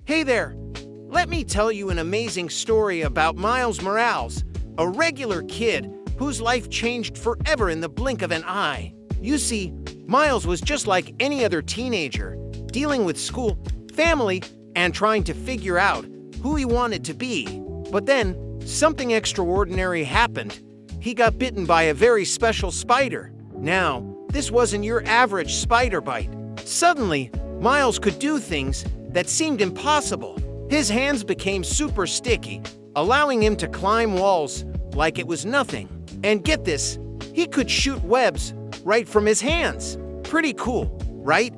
Hey there! Let me tell you an amazing story about Miles Morales, a regular kid whose life changed forever in the blink of an eye. You see, Miles was just like any other teenager, dealing with school, family, and trying to figure out who he wanted to be. But then, something extraordinary happened. He got bitten by a very special spider. Now, this wasn't your average spider bite. Suddenly, Miles could do things that seemed impossible. His hands became super sticky, allowing him to climb walls like it was nothing. And get this, he could shoot webs right from his hands. Pretty cool, right?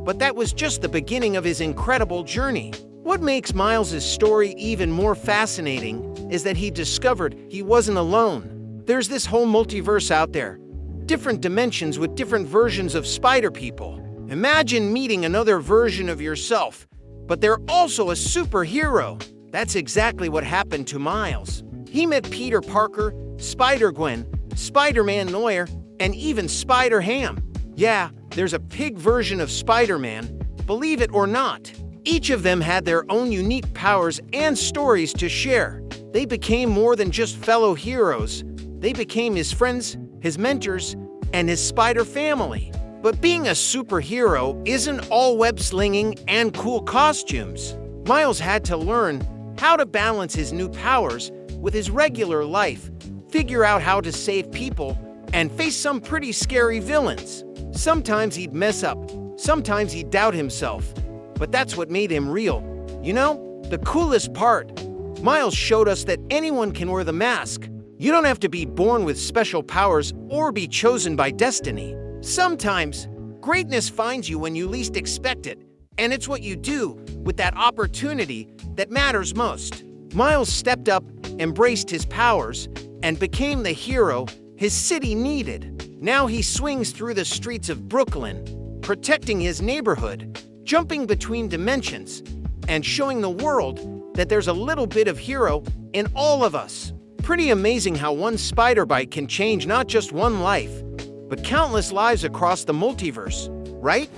But that was just the beginning of his incredible journey. What makes Miles' story even more fascinating is that he discovered he wasn't alone. There's this whole multiverse out there, different dimensions with different versions of spider people. Imagine meeting another version of yourself, but they're also a superhero. That's exactly what happened to Miles. He met Peter Parker, Spider-Gwen, Spider-Man Noir, and even Spider-Ham. Yeah, there's a pig version of Spider-Man, believe it or not. Each of them had their own unique powers and stories to share. They became more than just fellow heroes. They became his friends, his mentors, and his spider family. But being a superhero isn't all web-slinging and cool costumes. Miles had to learn how to balance his new powers with his regular life, figure out how to save people, and face some pretty scary villains. Sometimes he'd mess up, sometimes he'd doubt himself, but that's what made him real. You know, the coolest part, Miles showed us that anyone can wear the mask. You don't have to be born with special powers or be chosen by destiny. Sometimes, greatness finds you when you least expect it, and it's what you do with that opportunity that matters most. Miles stepped up, embraced his powers, and became the hero his city needed. Now he swings through the streets of Brooklyn, protecting his neighborhood, jumping between dimensions, and showing the world that there's a little bit of hero in all of us. Pretty amazing how one spider bite can change not just one life, but countless lives across the multiverse, right?